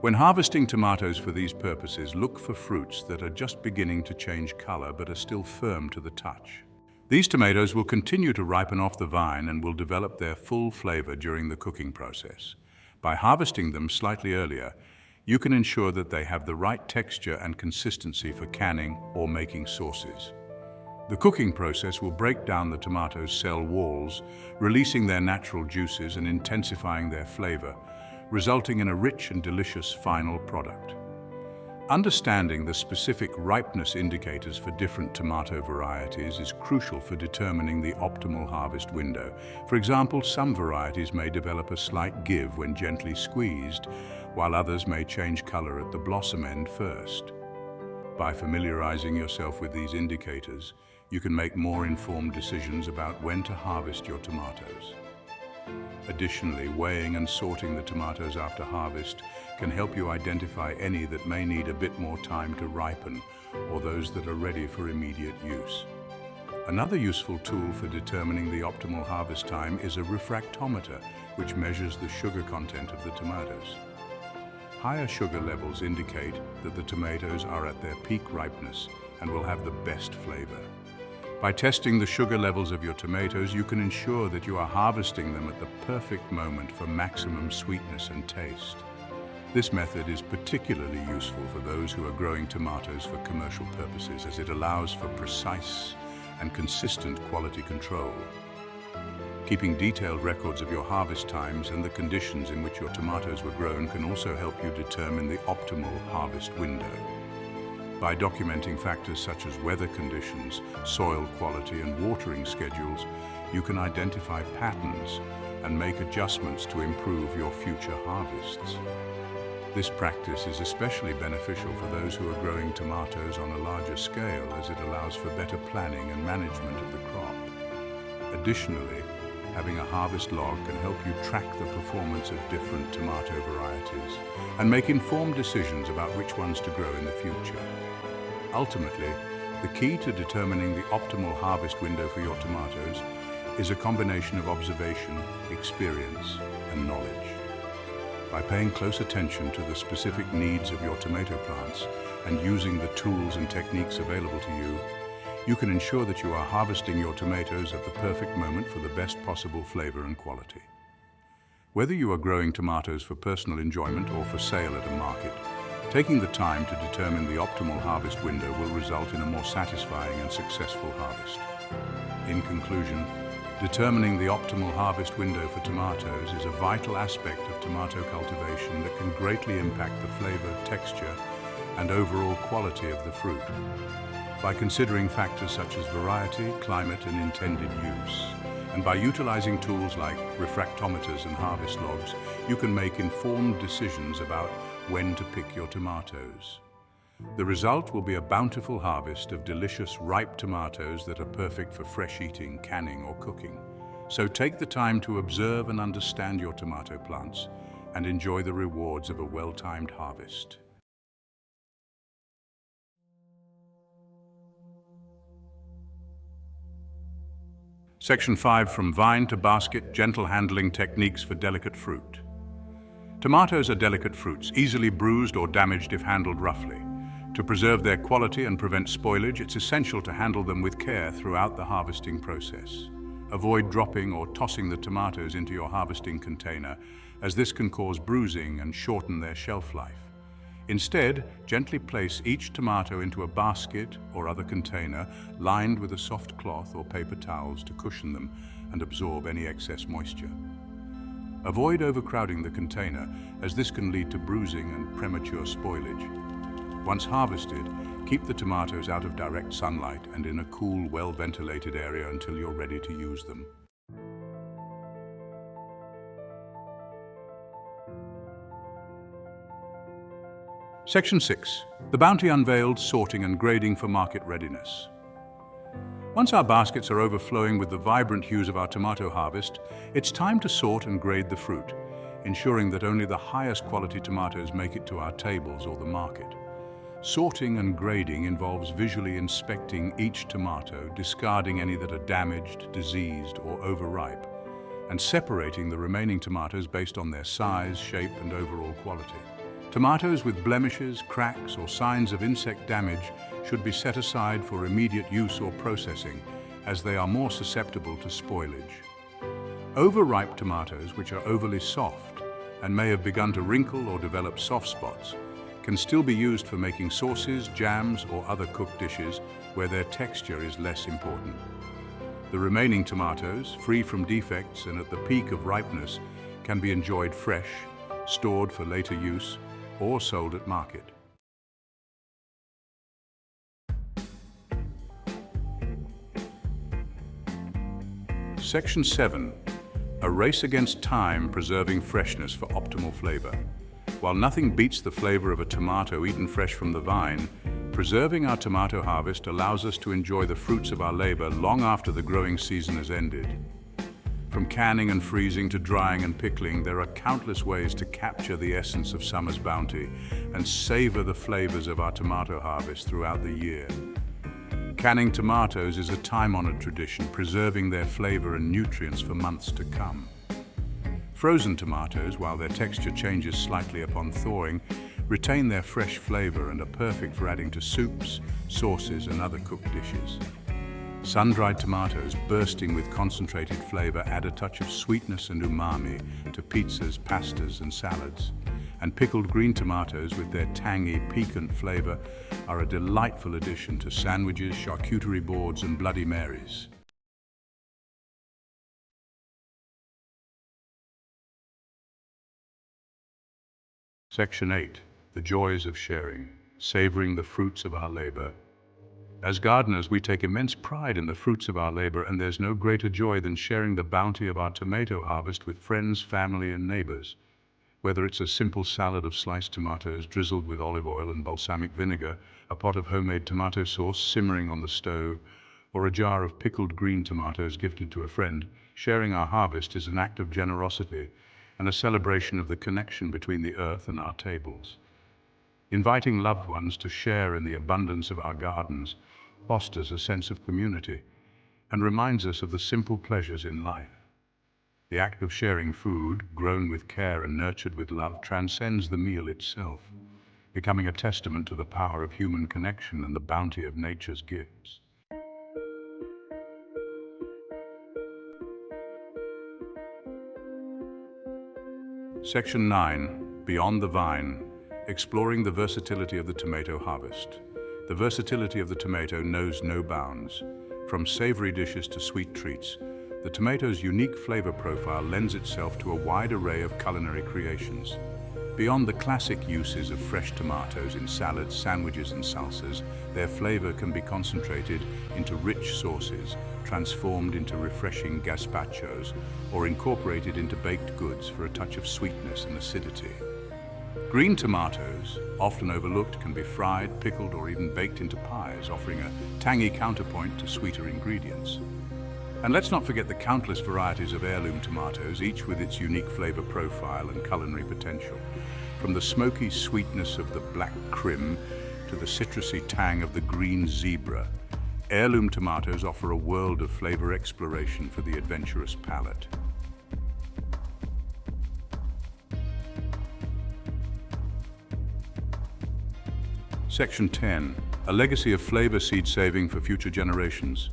When harvesting tomatoes for these purposes, look for fruits that are just beginning to change color but are still firm to the touch. These tomatoes will continue to ripen off the vine and will develop their full flavor during the cooking process. By harvesting them slightly earlier, you can ensure that they have the right texture and consistency for canning or making sauces. The cooking process will break down the tomatoes' cell walls, releasing their natural juices and intensifying their flavor, resulting in a rich and delicious final product. Understanding the specific ripeness indicators for different tomato varieties is crucial for determining the optimal harvest window. For example, some varieties may develop a slight give when gently squeezed, while others may change color at the blossom end first. By familiarizing yourself with these indicators, you can make more informed decisions about when to harvest your tomatoes. Additionally, weighing and sorting the tomatoes after harvest can help you identify any that may need a bit more time to ripen or those that are ready for immediate use. Another useful tool for determining the optimal harvest time is a refractometer, which measures the sugar content of the tomatoes. Higher sugar levels indicate that the tomatoes are at their peak ripeness and will have the best flavor. By testing the sugar levels of your tomatoes, you can ensure that you are harvesting them at the perfect moment for maximum sweetness and taste. This method is particularly useful for those who are growing tomatoes for commercial purposes, as it allows for precise and consistent quality control. Keeping detailed records of your harvest times and the conditions in which your tomatoes were grown can also help you determine the optimal harvest window. By documenting factors such as weather conditions, soil quality, and watering schedules, you can identify patterns and make adjustments to improve your future harvests. This practice is especially beneficial for those who are growing tomatoes on a larger scale, as it allows for better planning and management of the crop. Additionally, having a harvest log can help you track the performance of different tomato varieties and make informed decisions about which ones to grow in the future. Ultimately, the key to determining the optimal harvest window for your tomatoes is a combination of observation, experience, and knowledge. By paying close attention to the specific needs of your tomato plants and using the tools and techniques available to you, you can ensure that you are harvesting your tomatoes at the perfect moment for the best possible flavor and quality. Whether you are growing tomatoes for personal enjoyment or for sale at a market, taking the time to determine the optimal harvest window will result in a more satisfying and successful harvest. In conclusion, determining the optimal harvest window for tomatoes is a vital aspect of tomato cultivation that can greatly impact the flavor, texture, and overall quality of the fruit. By considering factors such as variety, climate, and intended use, and by utilizing tools like refractometers and harvest logs, you can make informed decisions about when to pick your tomatoes. The result will be a bountiful harvest of delicious, ripe tomatoes that are perfect for fresh eating, canning, or cooking. So take the time to observe and understand your tomato plants and enjoy the rewards of a well-timed harvest. Section 5, From Vine to Basket, Gentle Handling Techniques for Delicate Fruit. Tomatoes are delicate fruits, easily bruised or damaged if handled roughly. To preserve their quality and prevent spoilage, it's essential to handle them with care throughout the harvesting process. Avoid dropping or tossing the tomatoes into your harvesting container, as this can cause bruising and shorten their shelf life. Instead, gently place each tomato into a basket or other container lined with a soft cloth or paper towels to cushion them and absorb any excess moisture. Avoid overcrowding the container, as this can lead to bruising and premature spoilage. Once harvested, keep the tomatoes out of direct sunlight and in a cool, well-ventilated area until you're ready to use them. Section 6. The Bounty Unveiled, Sorting and Grading for Market Readiness. Once our baskets are overflowing with the vibrant hues of our tomato harvest, it's time to sort and grade the fruit, ensuring that only the highest quality tomatoes make it to our tables or the market. Sorting and grading involves visually inspecting each tomato, discarding any that are damaged, diseased, or overripe. and separating the remaining tomatoes based on their size, shape, and overall quality. Tomatoes with blemishes, cracks, or signs of insect damage should be set aside for immediate use or processing, as they are more susceptible to spoilage. Overripe tomatoes, which are overly soft and may have begun to wrinkle or develop soft spots, can still be used for making sauces, jams, or other cooked dishes where their texture is less important. The remaining tomatoes, free from defects and at the peak of ripeness, can be enjoyed fresh, stored for later use, or sold at market. Section 7. A race against time, preserving freshness for optimal flavor. While nothing beats the flavor of a tomato eaten fresh from the vine, preserving our tomato harvest allows us to enjoy the fruits of our labor long after the growing season has ended. From canning and freezing to drying and pickling, there are countless ways to capture the essence of summer's bounty and savor the flavors of our tomato harvest throughout the year. Canning tomatoes is a time-honored tradition, preserving their flavor and nutrients for months to come. Frozen tomatoes, while their texture changes slightly upon thawing, retain their fresh flavor and are perfect for adding to soups, sauces, and other cooked dishes. Sun-dried tomatoes, bursting with concentrated flavor, add a touch of sweetness and umami to pizzas, pastas, and salads. And pickled green tomatoes, with their tangy, piquant flavor, are a delightful addition to sandwiches, charcuterie boards, and Bloody Marys. Section 8. The joys of sharing, savoring the fruits of our labor. As gardeners, we take immense pride in the fruits of our labor, and there's no greater joy than sharing the bounty of our tomato harvest with friends, family, and neighbors. Whether it's a simple salad of sliced tomatoes drizzled with olive oil and balsamic vinegar, a pot of homemade tomato sauce simmering on the stove, or a jar of pickled green tomatoes gifted to a friend, sharing our harvest is an act of generosity and a celebration of the connection between the earth and our tables. Inviting loved ones to share in the abundance of our gardens fosters a sense of community and reminds us of the simple pleasures in life. The act of sharing food, grown with care and nurtured with love, transcends the meal itself, becoming a testament to the power of human connection and the bounty of nature's gifts. Section 9. Beyond the Vine, exploring the versatility of the tomato harvest. The versatility of the tomato knows no bounds. From savory dishes to sweet treats, the tomato's unique flavor profile lends itself to a wide array of culinary creations. Beyond the classic uses of fresh tomatoes in salads, sandwiches, and salsas, their flavor can be concentrated into rich sauces, transformed into refreshing gazpachos, or incorporated into baked goods for a touch of sweetness and acidity. Green tomatoes, often overlooked, can be fried, pickled, or even baked into pies, offering a tangy counterpoint to sweeter ingredients. And let's not forget the countless varieties of heirloom tomatoes, each with its unique flavor profile and culinary potential. From the smoky sweetness of the black crim to the citrusy tang of the green zebra, heirloom tomatoes offer a world of flavor exploration for the adventurous palate. Section 10. A legacy of flavor seed saving for future generations.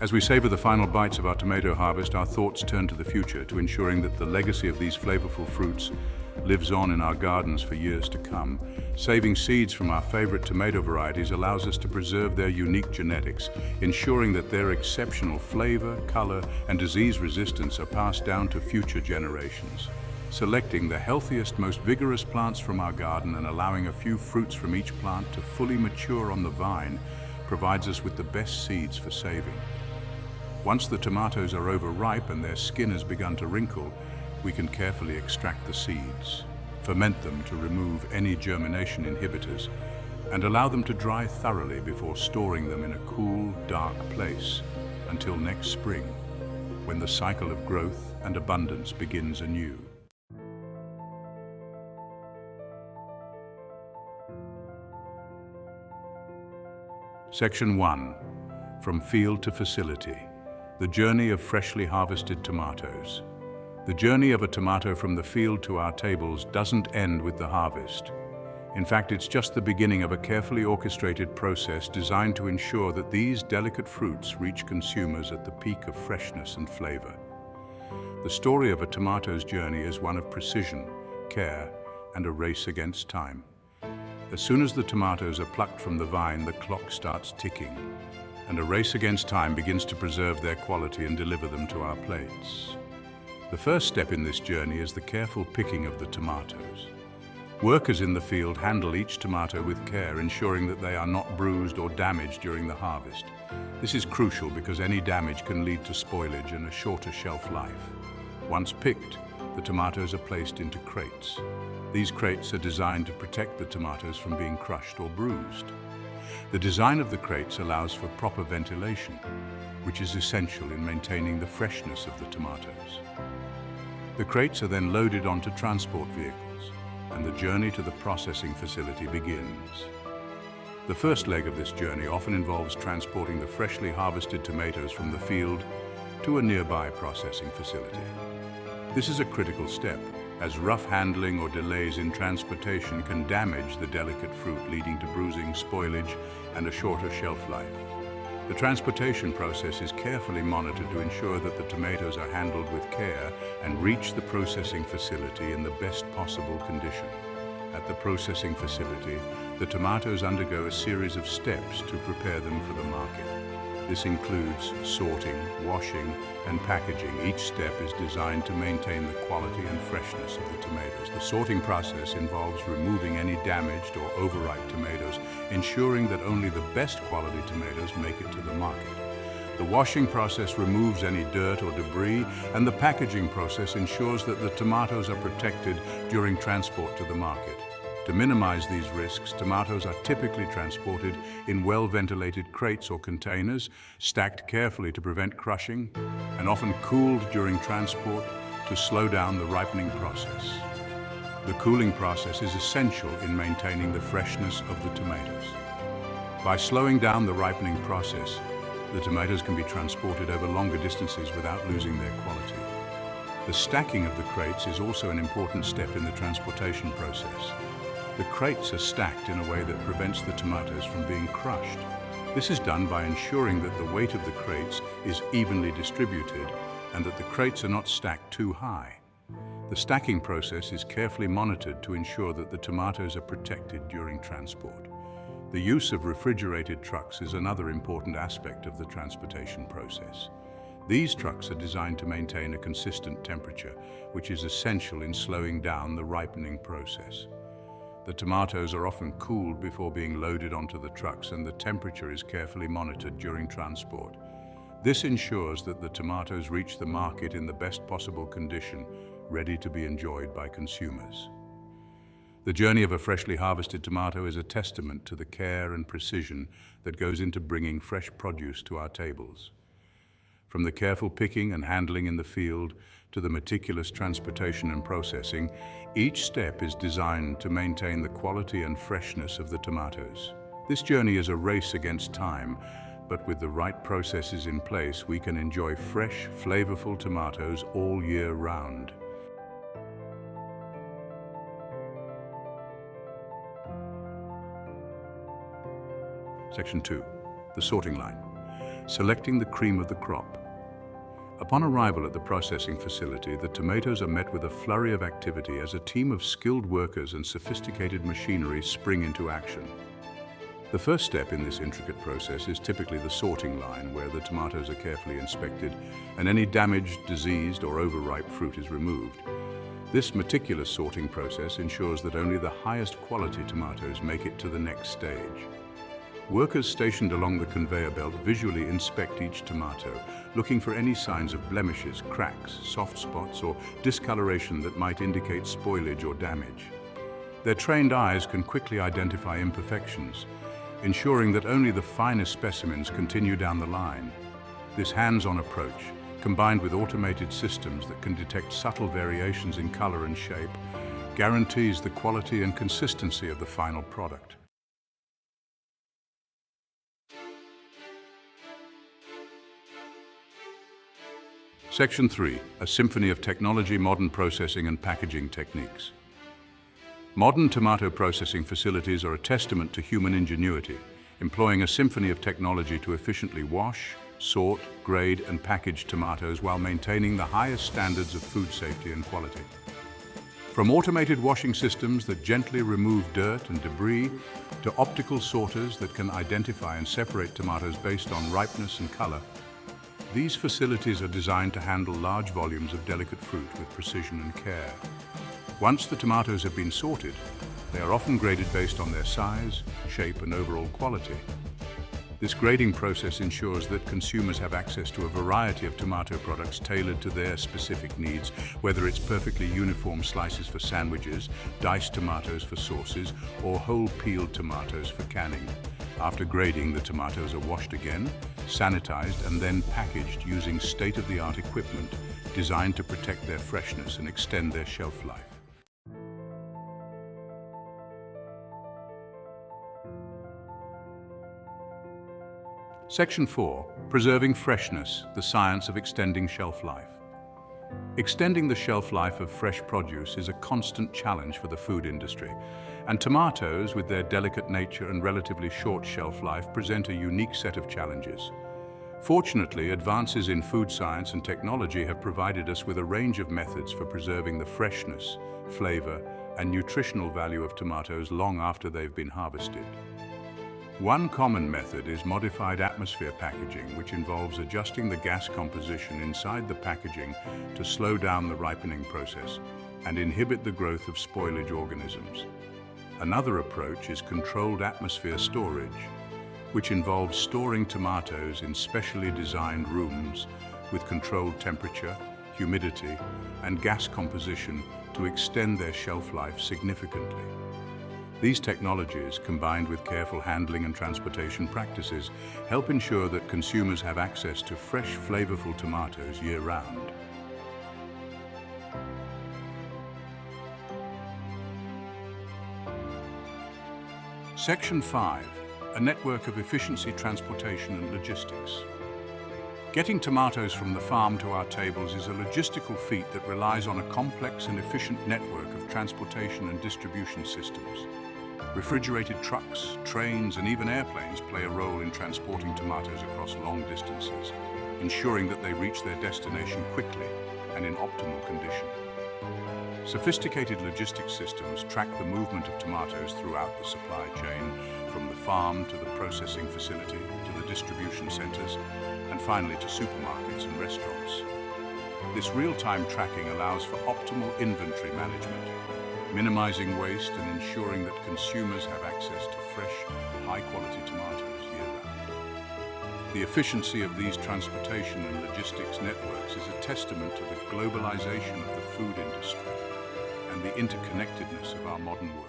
As we savor the final bites of our tomato harvest, our thoughts turn to the future, to ensuring that the legacy of these flavorful fruits lives on in our gardens for years to come. Saving seeds from our favorite tomato varieties allows us to preserve their unique genetics, ensuring that their exceptional flavor, color, and disease resistance are passed down to future generations. Selecting the healthiest, most vigorous plants from our garden and allowing a few fruits from each plant to fully mature on the vine provides us with the best seeds for saving. Once the tomatoes are overripe and their skin has begun to wrinkle, we can carefully extract the seeds, ferment them to remove any germination inhibitors, and allow them to dry thoroughly before storing them in a cool, dark place until next spring, when the cycle of growth and abundance begins anew. Section 1. From Field to Facility, The journey of freshly harvested tomatoes. The journey of a tomato from the field to our tables doesn't end with the harvest. In fact, it's just the beginning of a carefully orchestrated process designed to ensure that these delicate fruits reach consumers at the peak of freshness and flavor. The story of a tomato's journey is one of precision, care, and a race against time. As soon as the tomatoes are plucked from the vine, the clock starts ticking, and a race against time begins to preserve their quality and deliver them to our plates. The first step in this journey is the careful picking of the tomatoes. Workers in the field handle each tomato with care, ensuring that they are not bruised or damaged during the harvest. This is crucial because any damage can lead to spoilage and a shorter shelf life. Once picked, the tomatoes are placed into crates. These crates are designed to protect the tomatoes from being crushed or bruised. The design of the crates allows for proper ventilation, which is essential in maintaining the freshness of the tomatoes. The crates are then loaded onto transport vehicles, and the journey to the processing facility begins. The first leg of this journey often involves transporting the freshly harvested tomatoes from the field to a nearby processing facility. This is a critical step, as rough handling or delays in transportation can damage the delicate fruit, leading to bruising, spoilage, and a shorter shelf life. The transportation process is carefully monitored to ensure that the tomatoes are handled with care and reach the processing facility in the best possible condition. At the processing facility, the tomatoes undergo a series of steps to prepare them for the market. This includes sorting, washing, and packaging. Each step is designed to maintain the quality and freshness of the tomatoes. The sorting process involves removing any damaged or overripe tomatoes, ensuring that only the best quality tomatoes make it to the market. The washing process removes any dirt or debris, and the packaging process ensures that the tomatoes are protected during transport to the market. To minimize these risks, tomatoes are typically transported in well-ventilated crates or containers, stacked carefully to prevent crushing, and often cooled during transport to slow down the ripening process. The cooling process is essential in maintaining the freshness of the tomatoes. By slowing down the ripening process, the tomatoes can be transported over longer distances without losing their quality. The stacking of the crates is also an important step in the transportation process. The crates are stacked in a way that prevents the tomatoes from being crushed. This is done by ensuring that the weight of the crates is evenly distributed and that the crates are not stacked too high. The stacking process is carefully monitored to ensure that the tomatoes are protected during transport. The use of refrigerated trucks is another important aspect of the transportation process. These trucks are designed to maintain a consistent temperature, which is essential in slowing down the ripening process. The tomatoes are often cooled before being loaded onto the trucks, and the temperature is carefully monitored during transport. This ensures that the tomatoes reach the market in the best possible condition, ready to be enjoyed by consumers. The journey of a freshly harvested tomato is a testament to the care and precision that goes into bringing fresh produce to our tables. From the careful picking and handling in the field to the meticulous transportation and processing, each step is designed to maintain the quality and freshness of the tomatoes. This journey is a race against time, but with the right processes in place, we can enjoy fresh, flavorful tomatoes all year round. Section 2. The sorting line. Selecting the cream of the crop. Upon arrival at the processing facility, the tomatoes are met with a flurry of activity as a team of skilled workers and sophisticated machinery spring into action. The first step in this intricate process is typically the sorting line, where the tomatoes are carefully inspected and any damaged, diseased, or overripe fruit is removed. This meticulous sorting process ensures that only the highest quality tomatoes make it to the next stage. Workers stationed along the conveyor belt visually inspect each tomato, looking for any signs of blemishes, cracks, soft spots, or discoloration that might indicate spoilage or damage. Their trained eyes can quickly identify imperfections, ensuring that only the finest specimens continue down the line. This hands-on approach, combined with automated systems that can detect subtle variations in color and shape, guarantees the quality and consistency of the final product. Section 3, a symphony of technology, modern processing and packaging techniques. Modern tomato processing facilities are a testament to human ingenuity, employing a symphony of technology to efficiently wash, sort, grade and package tomatoes while maintaining the highest standards of food safety and quality. From automated washing systems that gently remove dirt and debris to optical sorters that can identify and separate tomatoes based on ripeness and color, these facilities are designed to handle large volumes of delicate fruit with precision and care. Once the tomatoes have been sorted, they are often graded based on their size, shape and overall quality. This grading process ensures that consumers have access to a variety of tomato products tailored to their specific needs, whether it's perfectly uniform slices for sandwiches, diced tomatoes for sauces, or whole peeled tomatoes for canning. After grading, the tomatoes are washed again, sanitized, and then packaged using state-of-the-art equipment designed to protect their freshness and extend their shelf life. Section 4, preserving freshness, the science of extending shelf life. Extending the shelf life of fresh produce is a constant challenge for the food industry, and tomatoes, with their delicate nature and relatively short shelf life, present a unique set of challenges. Fortunately, advances in food science and technology have provided us with a range of methods for preserving the freshness, flavor, and nutritional value of tomatoes long after they've been harvested. One common method is modified atmosphere packaging, which involves adjusting the gas composition inside the packaging to slow down the ripening process and inhibit the growth of spoilage organisms. Another approach is controlled atmosphere storage, which involves storing tomatoes in specially designed rooms with controlled temperature, humidity, and gas composition to extend their shelf life significantly. These technologies, combined with careful handling and transportation practices, help ensure that consumers have access to fresh, flavorful tomatoes year-round. Section 5, a network of efficiency, transportation and logistics. Getting tomatoes from the farm to our tables is a logistical feat that relies on a complex and efficient network of transportation and distribution systems. Refrigerated trucks, trains, and even airplanes play a role in transporting tomatoes across long distances, ensuring that they reach their destination quickly and in optimal condition. Sophisticated logistics systems track the movement of tomatoes throughout the supply chain, from the farm to the processing facility to the distribution centers, and finally to supermarkets and restaurants. This real-time tracking allows for optimal inventory management, minimizing waste and ensuring that consumers have access to fresh, high-quality tomatoes year-round. The efficiency of these transportation and logistics networks is a testament to the globalization of the food industry and the interconnectedness of our modern world.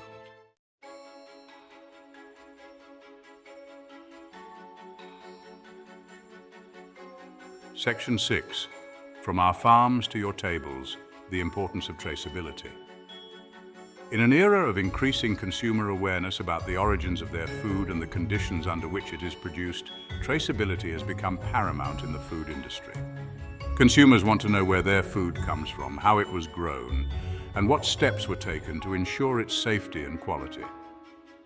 Section 6, from our farms to your tables, the importance of traceability. In an era of increasing consumer awareness about the origins of their food and the conditions under which it is produced, traceability has become paramount in the food industry. Consumers want to know where their food comes from, how it was grown, and what steps were taken to ensure its safety and quality.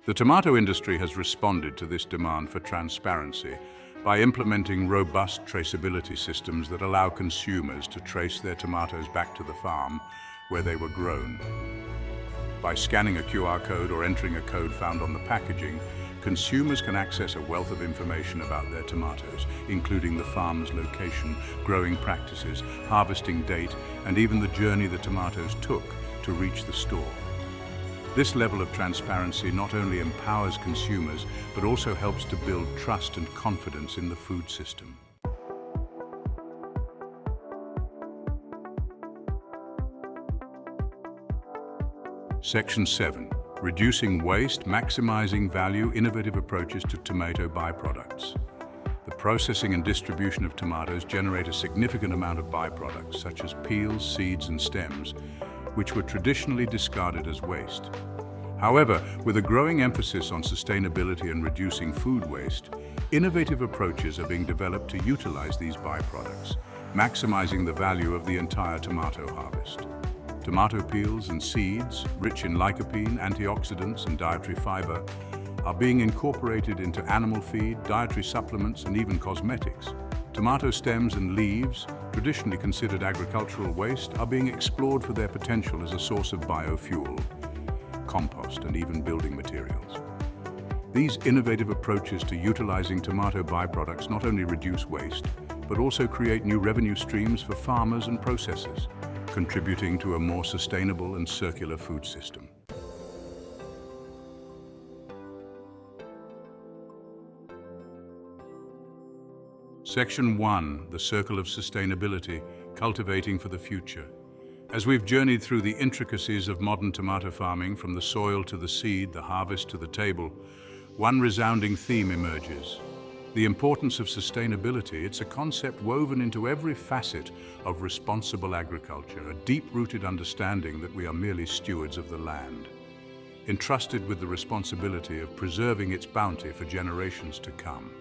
The tomato industry has responded to this demand for transparency by implementing robust traceability systems that allow consumers to trace their tomatoes back to the farm where they were grown. By scanning a QR code or entering a code found on the packaging, consumers can access a wealth of information about their tomatoes, including the farm's location, growing practices, harvesting date, and even the journey the tomatoes took to reach the store. This level of transparency not only empowers consumers, but also helps to build trust and confidence in the food system. Section 7, reducing waste, maximizing value, innovative approaches to tomato byproducts. The processing and distribution of tomatoes generate a significant amount of byproducts, such as peels, seeds, and stems, which were traditionally discarded as waste. However, with a growing emphasis on sustainability and reducing food waste, innovative approaches are being developed to utilize these byproducts, maximizing the value of the entire tomato harvest. Tomato peels and seeds, rich in lycopene, antioxidants, and dietary fiber, are being incorporated into animal feed, dietary supplements, and even cosmetics. Tomato stems and leaves, traditionally considered agricultural waste, are being explored for their potential as a source of biofuel, compost, and even building materials. These innovative approaches to utilizing tomato byproducts not only reduce waste, but also create new revenue streams for farmers and processors, contributing to a more sustainable and circular food system. Section 1, the Circle of Sustainability, Cultivating for the Future. As we've journeyed through the intricacies of modern tomato farming, from the soil to the seed, the harvest to the table, one resounding theme emerges: the importance of sustainability. It's a concept woven into every facet of responsible agriculture, a deep-rooted understanding that we are merely stewards of the land, entrusted with the responsibility of preserving its bounty for generations to come.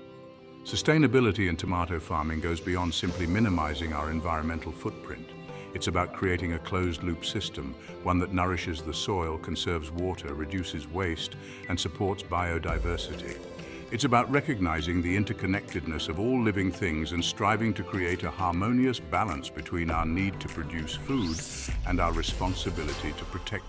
Sustainability in tomato farming goes beyond simply minimizing our environmental footprint. It's about creating a closed-loop system, one that nourishes the soil, conserves water, reduces waste, and supports biodiversity. It's about recognizing the interconnectedness of all living things and striving to create a harmonious balance between our need to produce food and our responsibility to protect